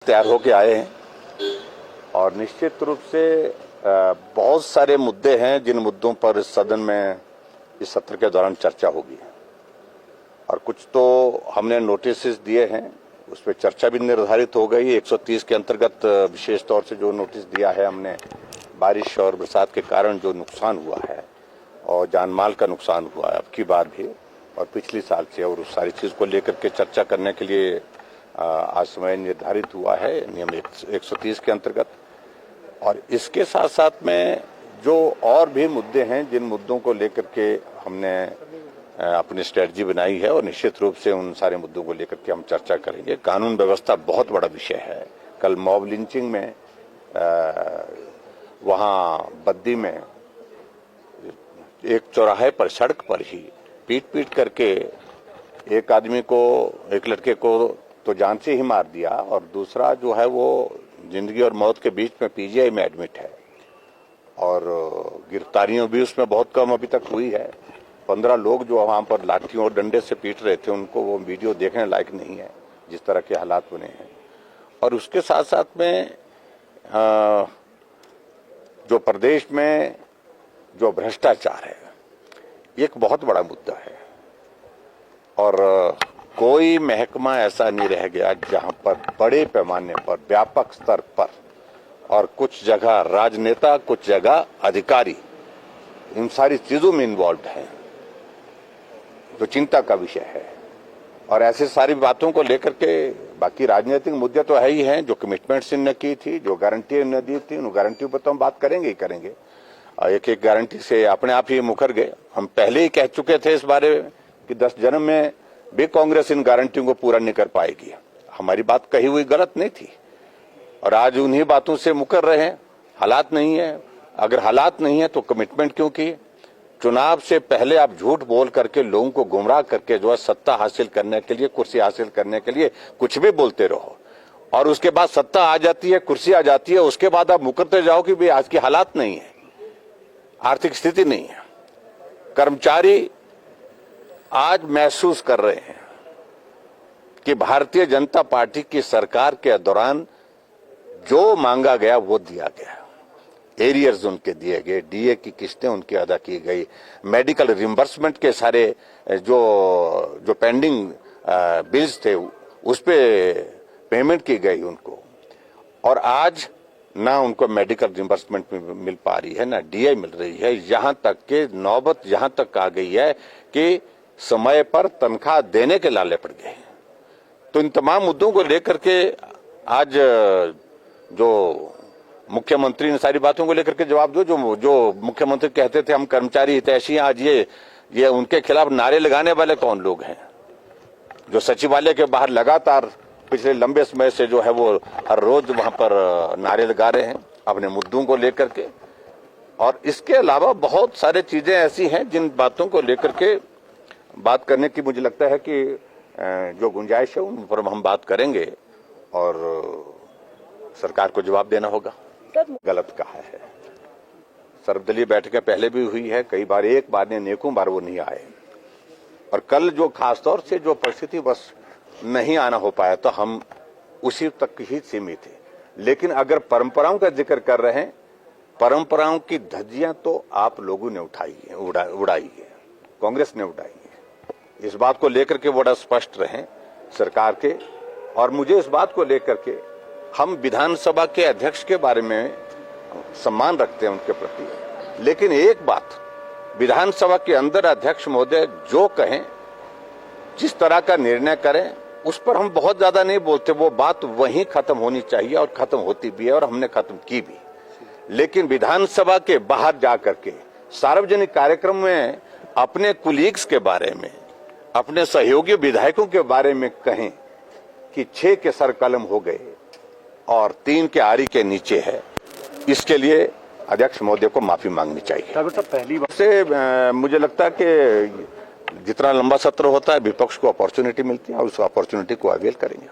तैयार होके आए हैं और निश्चित रूप से बहुत सारे मुद्दे हैं जिन मुद्दों पर इस सदन में इस सत्र के दौरान चर्चा होगी और कुछ तो हमने नोटिस दिए हैं, उस पर चर्चा भी निर्धारित हो गई। 130 के अंतर्गत विशेष तौर से जो नोटिस दिया है हमने, बारिश और बरसात के कारण जो नुकसान हुआ है और जान माल का नुकसान हुआ है अब की बार भी और पिछली साल से, और उस सारी चीज को लेकर के चर्चा करने के लिए आज समय निर्धारित हुआ है नियम 130 के अंतर्गत। और इसके साथ साथ में जो और भी मुद्दे हैं जिन मुद्दों को लेकर के हमने अपनी स्ट्रेटजी बनाई है और निश्चित रूप से उन सारे मुद्दों को लेकर के हम चर्चा करेंगे। कानून व्यवस्था बहुत बड़ा विषय है। कल मॉब लिंचिंग में वहां बद्दी में एक चौराहे पर सड़क पर ही पीट करके एक आदमी को, एक लड़के को तो जान से ही मार दिया और दूसरा जो है वो जिंदगी और मौत के बीच में पीजीआई में एडमिट है और गिरफ्तारियां भी उसमें बहुत कम अभी तक हुई है। 15 लोग जो वहां पर लाठियों और डंडे से पीट रहे थे, उनको वो वीडियो देखने लायक नहीं है जिस तरह के हालात बने हैं। और उसके साथ साथ में जो प्रदेश में जो भ्रष्टाचार है एक बहुत बड़ा मुद्दा है और कोई महकमा ऐसा नहीं रह गया जहां पर बड़े पैमाने पर, व्यापक स्तर पर और कुछ जगह राजनेता, कुछ जगह अधिकारी इन सारी चीजों में इन्वॉल्व हैं, तो चिंता का विषय है। और ऐसे सारी बातों को लेकर के बाकी राजनीतिक मुद्दे तो है ही हैं, जो कमिटमेंट्स इन्होंने की थी, जो गारंटी इन्होंने दी थी, उन गारंटियों पर तो हम बात करेंगे ही करेंगे। एक एक गारंटी से अपने आप ही मुकर गए। हम पहले ही कह चुके थे इस बारे में कि 10 जन्म में भी कांग्रेस इन गारंटियों को पूरा नहीं कर पाएगी। हमारी बात कही हुई गलत नहीं थी और आज उन्हीं बातों से मुकर रहे हैं। हालात नहीं है, अगर हालात नहीं है तो कमिटमेंट क्यों की? चुनाव से पहले आप झूठ बोल करके लोगों को गुमराह करके जो है सत्ता हासिल करने के लिए, कुर्सी हासिल करने के लिए कुछ भी बोलते रहो और उसके बाद सत्ता आ जाती है, कुर्सी आ जाती है, उसके बाद आप मुकरते जाओ कि भाई आज की हालात नहीं है, आर्थिक स्थिति नहीं है। कर्मचारी आज महसूस कर रहे हैं कि भारतीय जनता पार्टी की सरकार के दौरान जो मांगा गया वो दिया गया। एरियर्स उनके दिए गए, डीए की किस्तें उनकी अदा की गई, मेडिकल रिम्बर्समेंट के सारे जो पेंडिंग बिल्स थे उस पे पेमेंट की गई उनको। और आज ना उनको मेडिकल रिम्बर्समेंट मिल पा रही है, ना डीए मिल रही है। यहां तक के नौबत यहां तक आ गई है कि समय पर तनख्वाह देने के लाले पड़ गए। तो इन तमाम मुद्दों को लेकर के आज जो मुख्यमंत्री ने सारी बातों को लेकर के जवाब दो। जो मुख्यमंत्री कहते थे हम कर्मचारी हितैषी, आज ये उनके खिलाफ नारे लगाने वाले कौन लोग हैं? जो सचिवालय के बाहर लगातार पिछले लंबे समय से जो है वो हर रोज वहां पर नारे लगा रहे हैं अपने मुद्दों को लेकर के। और इसके अलावा बहुत सारे चीजें ऐसी हैं जिन बातों को लेकर के बात करने की मुझे लगता है कि जो गुंजाइश है उन पर हम बात करेंगे और सरकार को जवाब देना होगा। गलत कहा है। सर्वदलीय बैठकें पहले भी हुई है कई बार, एक बार ने नेकों बार वो नहीं आए। और कल जो खासतौर से जो परिस्थिति बस नहीं आना हो पाया तो हम उसी तक ही सीमित थे। लेकिन अगर परंपराओं का जिक्र कर रहे हैं, परंपराओं की धज्जियां तो आप लोगों ने उठाई है, उड़ाई है, कांग्रेस ने उड़ाई है। इस बात को लेकर के बड़ा स्पष्ट रहें सरकार के। और मुझे इस बात को लेकर के, हम विधानसभा के अध्यक्ष के बारे में सम्मान रखते हैं उनके प्रति, लेकिन एक बात, विधानसभा के अंदर अध्यक्ष महोदय जो कहें, जिस तरह का निर्णय करें, उस पर हम बहुत ज्यादा नहीं बोलते। वो बात वहीं खत्म होनी चाहिए और खत्म होती भी है और हमने खत्म की भी। लेकिन विधानसभा के बाहर जाकर के सार्वजनिक कार्यक्रम में अपने कुलीग्स के बारे में, अपने सहयोगी विधायकों के बारे में कहें कि 6 के सर कलम हो गए और 3 के आरी के नीचे है, इसके लिए अध्यक्ष महोदय को माफी मांगनी चाहिए। पहली बार से मुझे लगता है कि जितना लंबा सत्र होता है विपक्ष को अपॉर्चुनिटी मिलती है और उस अपॉर्चुनिटी को अवेल करेंगे।